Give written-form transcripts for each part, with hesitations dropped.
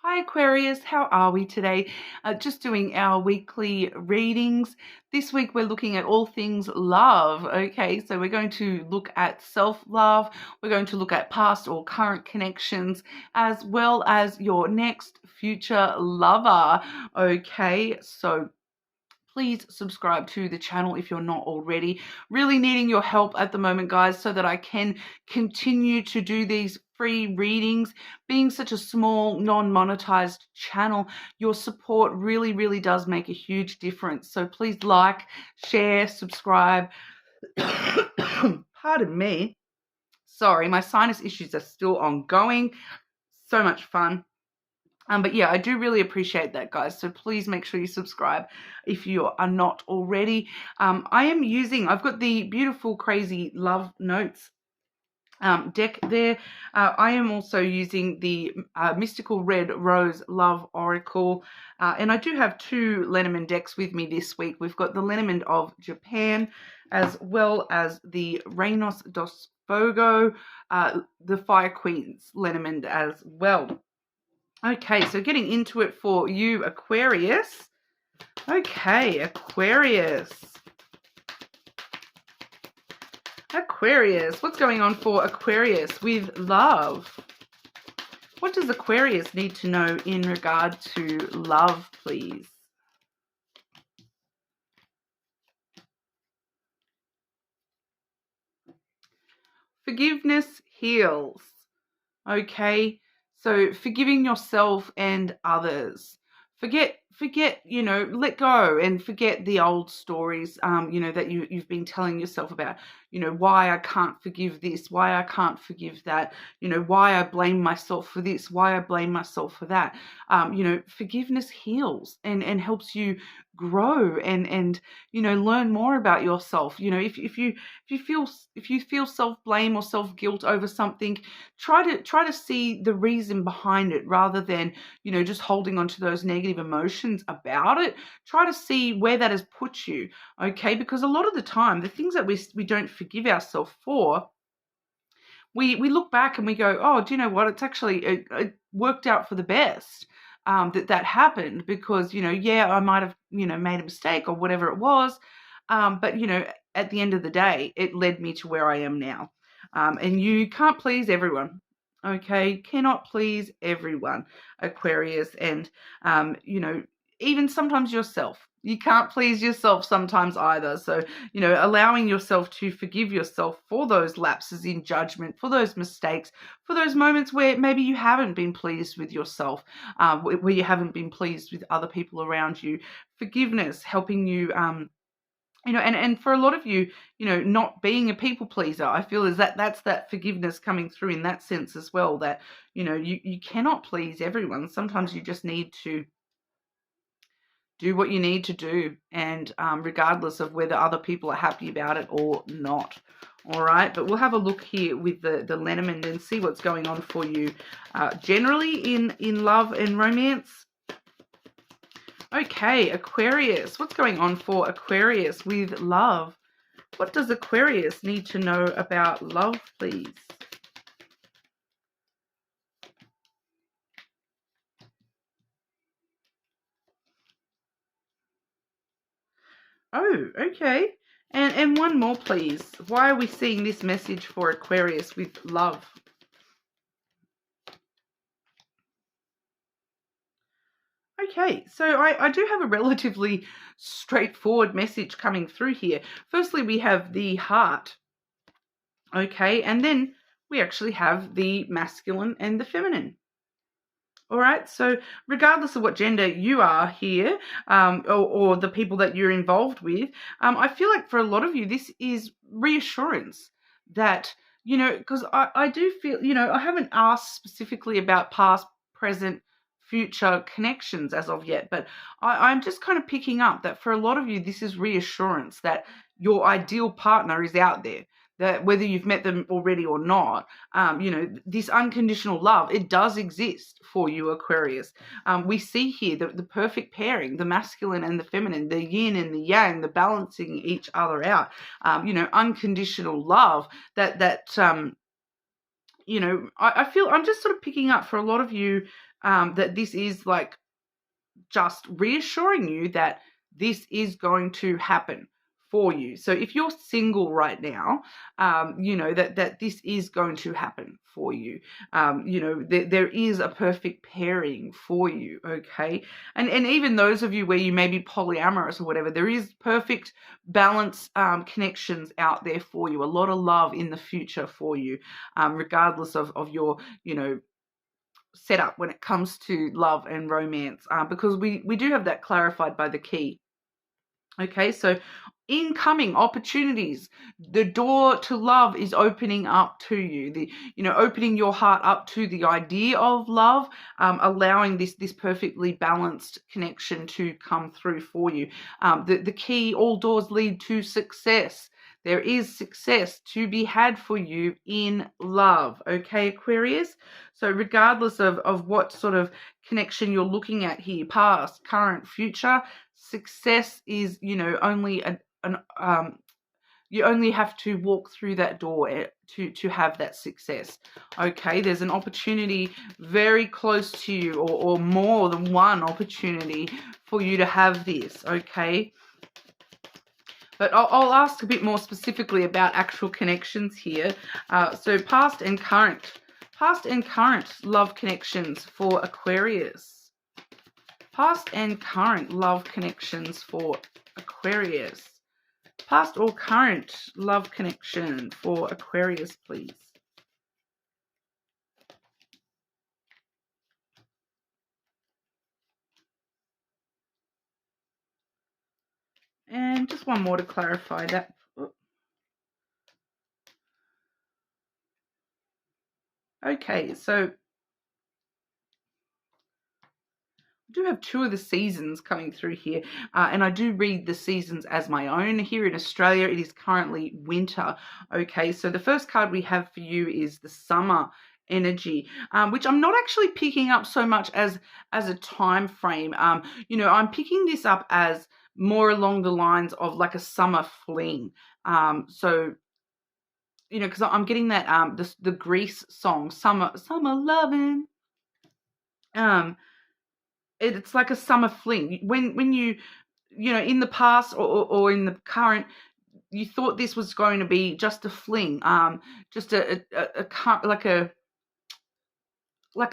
Hi Aquarius, how are we today? Just doing our weekly readings. This week we're looking at all things love. Okay, so we're going to look at self-love. We're going to look at past or current connections as well as your next future lover. Okay, so please subscribe to the channel if you're not already. Really needing your help at the moment, guys, so that I can continue to do these free readings. Being such a small, non-monetized channel, your support really does make a huge difference. So please like, share, subscribe. Pardon me. Sorry, my sinus issues are still ongoing. So much fun. But yeah, I do really appreciate that, guys. So please make sure you subscribe if you are not already. I've got the beautiful Crazy Love Notes deck there. I am also using the Mystical Red Rose Love Oracle. And I do have two Lenormand decks with me this week. We've got the Lenormand of Japan as well as the Reinos dos Fogo, the Fire Queen's Lenormand as well. Okay, so getting into it for you, Aquarius. Okay, Aquarius. Aquarius, what's going on for Aquarius with love? What does Aquarius need to know in regard to love, please? Forgiveness heals. Okay, so forgiving yourself and others. Forget, let go and forget the old stories, that you've been telling yourself about, why I can't forgive this, why I can't forgive that, why I blame myself for this, why I blame myself for that. Forgiveness heals and helps you grow and learn more about yourself. If you feel self-blame or self-guilt over something, try to see the reason behind it rather than just holding on to those negative emotions about it. Try to see where that has put you. Okay, because a lot of the time the things that we don't forgive ourselves for, we look back and we go, oh, do you know what, it's actually it worked out for the best. That happened because, I might have, made a mistake or whatever it was. But, at the end of the day, it led me to where I am now. And you can't please everyone. Okay. Cannot please everyone, Aquarius. And, even sometimes yourself. You can't please yourself sometimes either. So, allowing yourself to forgive yourself for those lapses in judgment, for those mistakes, for those moments where maybe you haven't been pleased with yourself, where you haven't been pleased with other people around you. Forgiveness, helping you, and for a lot of you, not being a people pleaser, I feel is that's that forgiveness coming through in that sense as well, that, you cannot please everyone. Sometimes you just need to do what you need to do, and regardless of whether other people are happy about it or not. All right, but we'll have a look here with the Lenormand and see what's going on for you generally in love and romance. Okay, Aquarius, what's going on for Aquarius with love? What does Aquarius need to know about love, please? Oh, okay. And one more, please. Why are we seeing this message for Aquarius with love? Okay, so I do have a relatively straightforward message coming through here. Firstly, we have the heart. Okay, and then we actually have the masculine and the feminine. All right, so regardless of what gender you are here, or the people that you're involved with, I feel like for a lot of you, this is reassurance that, because I do feel, I haven't asked specifically about past, present, future connections as of yet, but I'm just kind of picking up that for a lot of you, this is reassurance that your ideal partner is out there. That whether you've met them already or not, this unconditional love, it does exist for you, Aquarius. We see here the perfect pairing, the masculine and the feminine, the yin and the yang, the balancing each other out, unconditional love I feel I'm just sort of picking up for a lot of you that this is like just reassuring you that this is going to happen for you. So if you're single right now, you know that this is going to happen for you. You know, there is a perfect pairing for you, okay? And even those of you where you may be polyamorous or whatever, there is perfect balance connections out there for you. A lot of love in the future for you, regardless of your, you know, setup when it comes to love and romance, because we do have that clarified by the key. Okay, so incoming opportunities, the door to love is opening up to you. You know, opening your heart up to the idea of love, allowing this perfectly balanced connection to come through for you. The key, all doors lead to success. There is success to be had for you in love. Okay, Aquarius? So regardless of what sort of connection you're looking at here, past, current, future, success is, you know, only you only have to walk through that door to have that success. Okay, there's an opportunity very close to you, or more than one opportunity for you to have this. Okay, but I'll ask a bit more specifically about actual connections here. So past and current love connections for Aquarius. Past and current love connections for Aquarius. Past or current love connection for Aquarius, please. And just one more to clarify that. Okay, so I do have two of the seasons coming through here, and I do read the seasons as my own. Here in Australia, it is currently winter. Okay, so the first card we have for you is the summer energy, which I'm not actually picking up so much as a time frame. You know, I'm picking this up as more along the lines of like a summer fling. So, you know, because I'm getting that the Grease song, summer loving. It's like a summer fling. When you know, in the past or in the current, you thought this was going to be just a fling, just like a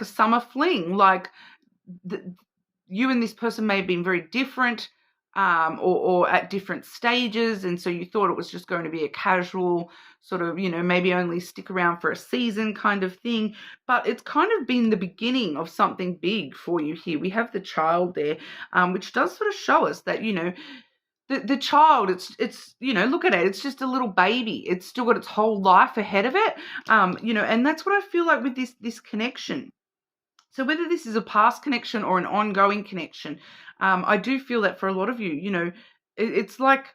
summer fling, like you and this person may have been very different, or at different stages, and so you thought it was just going to be a casual sort of, you know, maybe only stick around for a season kind of thing. But it's kind of been the beginning of something big for you here. We have the child there, which does sort of show us that, you know, the child, it's you know, look at it, it's just a little baby. It's still got its whole life ahead of it, you know, and that's what I feel like with this connection. So whether this is a past connection or an ongoing connection, I do feel that for a lot of you, you know, it's like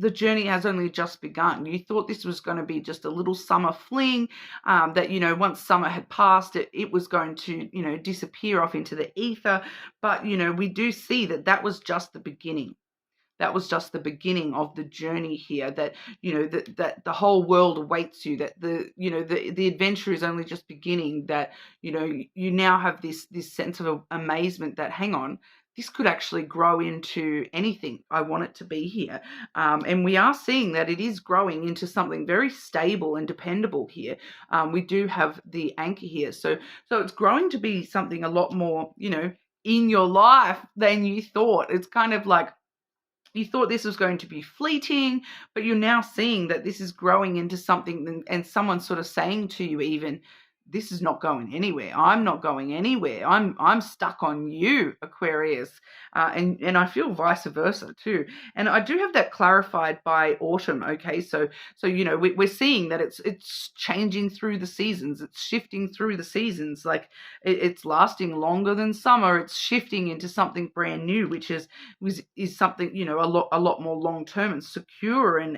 the journey has only just begun. You thought this was going to be just a little summer fling, that, you know, once summer had passed, it was going to, you know, disappear off into the ether. But, you know, we do see that was just the beginning. That was just the beginning of the journey here, that, you know, that the whole world awaits you, that you know, the adventure is only just beginning, that, you know, you now have this sense of amazement that, hang on, this could actually grow into anything I want it to be here. And we are seeing that it is growing into something very stable and dependable here. We do have the anchor here. So it's growing to be something a lot more, you know, in your life than you thought. It's kind of like, you thought this was going to be fleeting, but you're now seeing that this is growing into something, and someone sort of saying to you even, this is not going anywhere. I'm not going anywhere. I'm stuck on you, Aquarius. And I feel vice versa too. And I do have that clarified by autumn. Okay, so you know, we're seeing that it's changing through the seasons. It's shifting through the seasons. Like it's lasting longer than summer. It's shifting into something brand new, which is something, you know, a lot more long term and secure and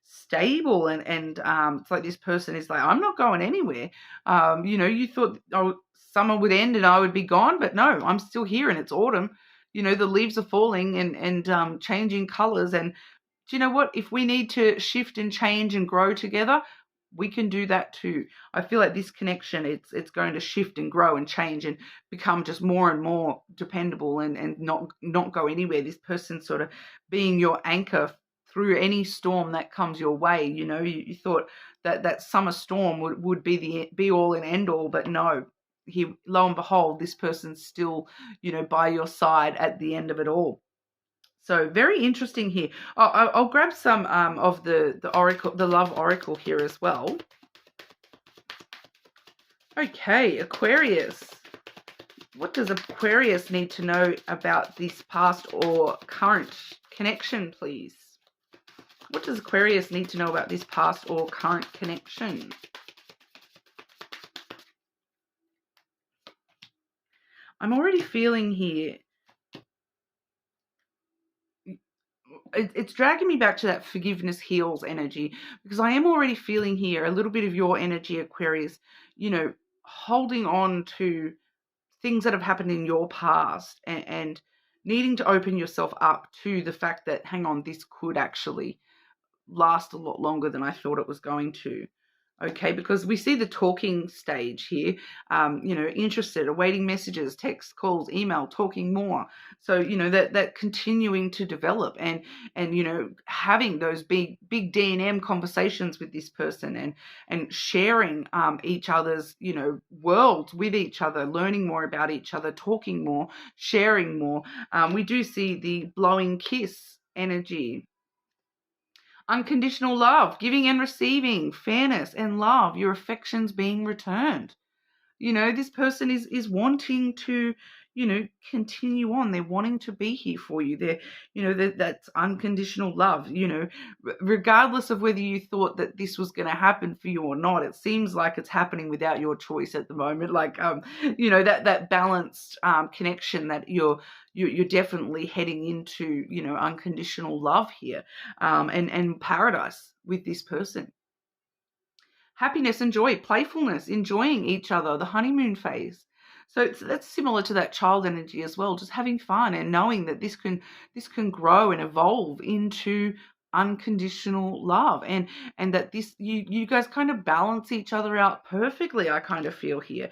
stable, and it's like this person is like, I'm not going anywhere. You know, you thought, oh, summer would end and I would be gone, but no, I'm still here, and it's autumn. You know, the leaves are falling and changing colors. And do you know what? If we need to shift and change and grow together, we can do that too. I feel like this connection, it's going to shift and grow and change and become just more and more dependable and not go anywhere. This person sort of being your anchor through any storm that comes your way. You thought that summer storm would be the be all and end all, but no. Lo and behold, this person's still, by your side at the end of it all. So very interesting here. I'll grab some of the oracle, the love oracle here as well. Okay, Aquarius. What does Aquarius need to know about this past or current connection, please? What does Aquarius need to know about this past or current connection? I'm already feeling here. It's dragging me back to that forgiveness heals energy, because I am already feeling here a little bit of your energy, Aquarius, holding on to things that have happened in your past and needing to open yourself up to the fact that, hang on, this could actually last a lot longer than I thought it was going to. Okay, because we see the talking stage here, interested, awaiting messages, text, calls, email, talking more. So, that continuing to develop and having those big D&M conversations with this person and sharing each other's, worlds with each other, learning more about each other, talking more, sharing more. We do see the blowing kiss energy. Unconditional love, giving and receiving, fairness and love, your affections being returned. This person is wanting to, continue on. They're wanting to be here for you. That's unconditional love, regardless of whether you thought that this was going to happen for you or not. It seems like it's happening without your choice at the moment. Like, that balanced connection that you're definitely heading into, unconditional love here, and paradise with this person. Happiness and joy, playfulness, enjoying each other, the honeymoon phase. So that's similar to that child energy as well, just having fun and knowing that this can grow and evolve into unconditional love, and that this you guys kind of balance each other out perfectly. I kind of feel here,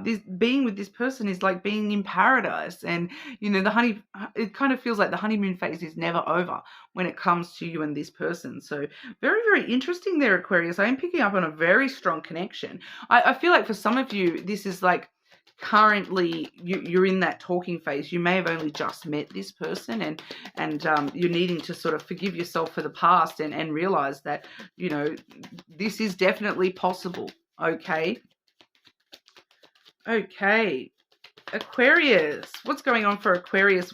this being with this person is like being in paradise, and it kind of feels like the honeymoon phase is never over when it comes to you and this person. So very, very interesting there, Aquarius. I am picking up on a very strong connection. I feel like for some of you, this is like currently you're in that talking phase. You may have only just met this person, and you're needing to sort of forgive yourself for the past and realize that this is definitely possible. Okay, Aquarius, what's going on for Aquarius?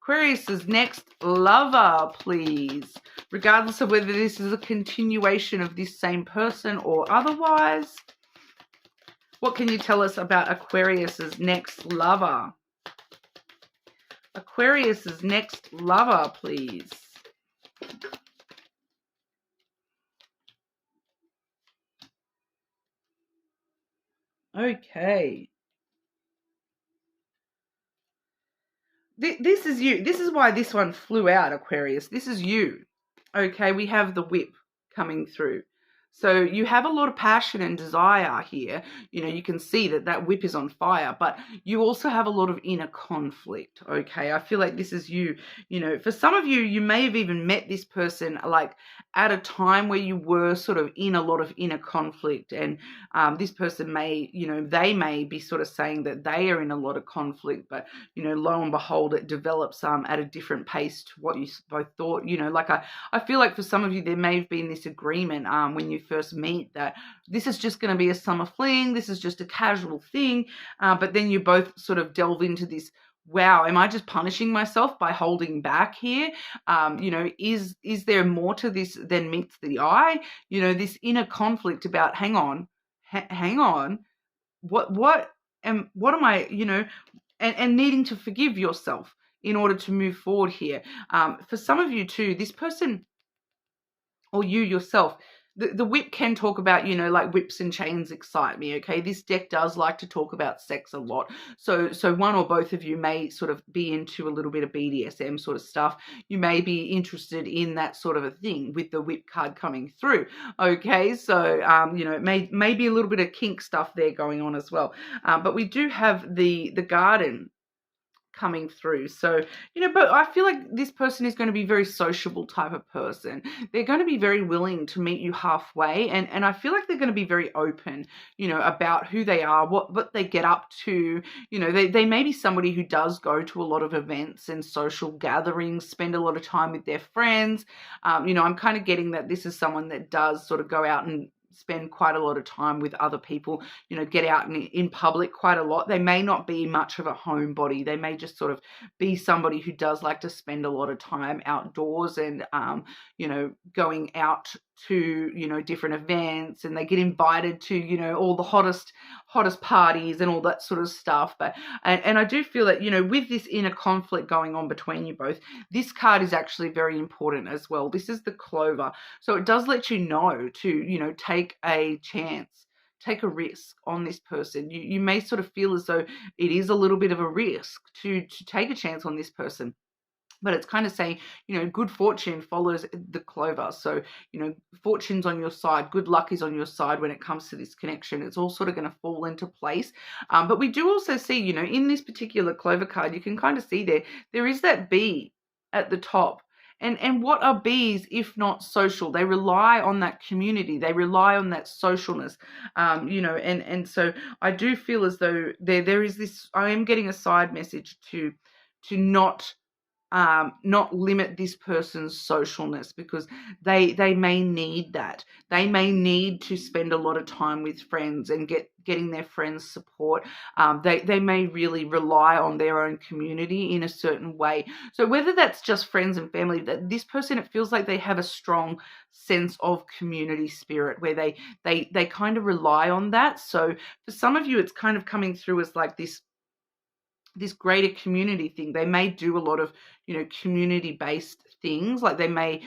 Aquarius's next lover, please, regardless of whether this is a continuation of this same person or otherwise. What can you tell us about Aquarius's next lover? Aquarius's next lover, please. Okay. This is you. This is why this one flew out, Aquarius. This is you. Okay, we have the whip coming through. So you have a lot of passion and desire here. You can see that whip is on fire, but you also have a lot of inner conflict, okay? I feel like this is you. For some of you, you may have even met this person like at a time where you were sort of in a lot of inner conflict, and this person may, they may be sort of saying that they are in a lot of conflict, but, lo and behold, it develops at a different pace to what you both thought. Like I feel like for some of you, there may have been this agreement when you first meet that this is just going to be a summer fling, this is just a casual thing, but then you both sort of delve into this, wow, am I just punishing myself by holding back here? Is there more to this than meets the eye? This inner conflict about hang on, what am I, and needing to forgive yourself in order to move forward here. For some of you too, this person or you yourself, the whip can talk about, like whips and chains excite me. Okay, this deck does like to talk about sex a lot. So one or both of you may sort of be into a little bit of BDSM sort of stuff. You may be interested in that sort of a thing with the whip card coming through. Okay, so it may be a little bit of kink stuff there going on as well. But we do have the garden coming through. So, but I feel like this person is going to be a very sociable type of person. They're going to be very willing to meet you halfway. And I feel like they're going to be very open, about who they are, what they get up to. They may be somebody who does go to a lot of events and social gatherings, spend a lot of time with their friends. I'm kind of getting that this is someone that does sort of go out and spend quite a lot of time with other people, get out in public quite a lot. They may not be much of a homebody. They may just sort of be somebody who does like to spend a lot of time outdoors and, going out to, different events, and they get invited to, all the hottest parties and all that sort of stuff. But, and I do feel that, with this inner conflict going on between you both, this card is actually very important as well. This is the Clover. So it does let you know to, take a chance, take a risk on this person. You may sort of feel as though it is a little bit of a risk to take a chance on this person. But it's kind of saying, good fortune follows the Clover. So, fortune's on your side. Good luck is on your side when it comes to this connection. It's all sort of going to fall into place. But we do also see, in this particular Clover card, you can kind of see there is that bee at the top. And what are bees if not social? They rely on that community. They rely on that socialness, and so I do feel as though there is this, I am getting a side message to not limit this person's socialness, because they may need that. They may need to spend a lot of time with friends and getting their friends' support. They may really rely on their own community in a certain way. So whether that's just friends and family, that this person, it feels like they have a strong sense of community spirit where they kind of rely on that. So for some of you, it's kind of coming through as like this greater community thing. They may do a lot of, community-based things, like they may,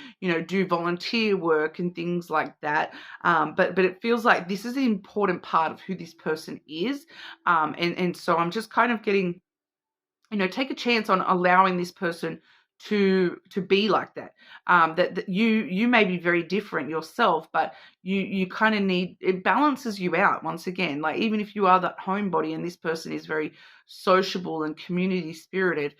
do volunteer work and things like that. But it feels like this is an important part of who this person is. And so I'm just kind of getting, take a chance on allowing this person to be like that. That you may be very different yourself, but you kind of need, it balances you out once again. Like even if you are that homebody and this person is very sociable and community spirited,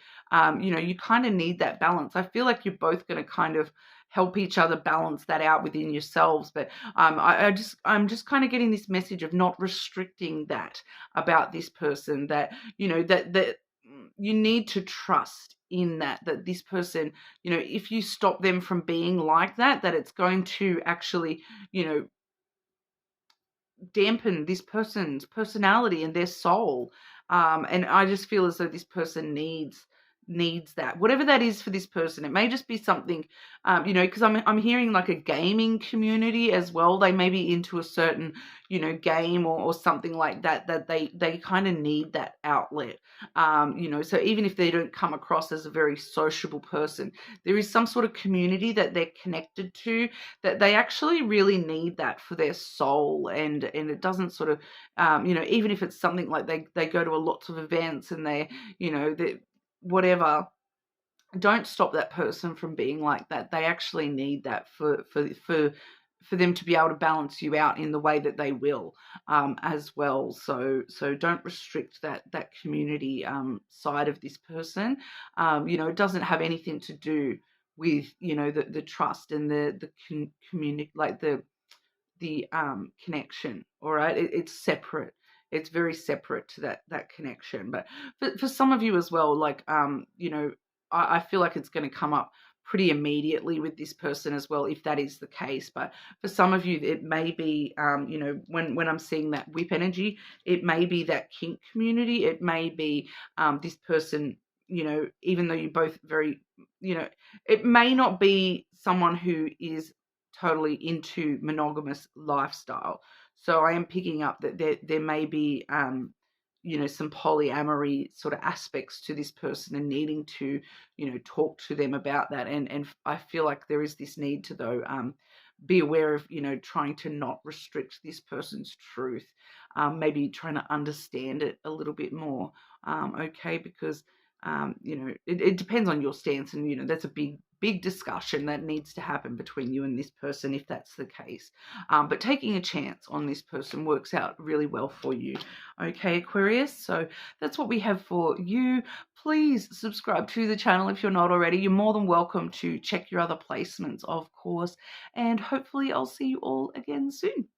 you kind of need that balance. I feel like you're both going to kind of help each other balance that out within yourselves. But I'm just kind of getting this message of not restricting that about this person, that that you need to trust in that this person, if you stop them from being like that it's going to actually, dampen this person's personality and their soul. And I just feel as though this person needs that, whatever that is for this person. It may just be something, because I'm hearing like a gaming community as well. They may be into a certain, game or something like that they kind of need that outlet. So even if they don't come across as a very sociable person, there is some sort of community that they're connected to, that they actually really need that for their soul. And it doesn't sort of, even if it's something like they go to lots of events and they whatever, don't stop that person from being like that. They actually need that for them to be able to balance you out in the way that they will, as well. So don't restrict that community side of this person. It doesn't have anything to do with the trust and the community, like the connection. All right, it's separate. It's very separate to that connection. But for some of you as well, like I feel like it's going to come up pretty immediately with this person as well, if that is the case. But for some of you, it may be, when I'm seeing that whip energy, it may be that kink community. It may be this person, even though you're both very, it may not be someone who is totally into monogamous lifestyle. So I am picking up that there may be, some polyamory sort of aspects to this person, and needing to, talk to them about that. And I feel like there is this need to, though, be aware of, trying to not restrict this person's truth. Maybe trying to understand it a little bit more. Okay, because it depends on your stance, and that's a big discussion that needs to happen between you and this person if that's the case. But taking a chance on this person works out really well for you. Okay, Aquarius, so that's what we have for you. Please subscribe to the channel if you're not already. You're more than welcome to check your other placements, of course, and hopefully I'll see you all again soon.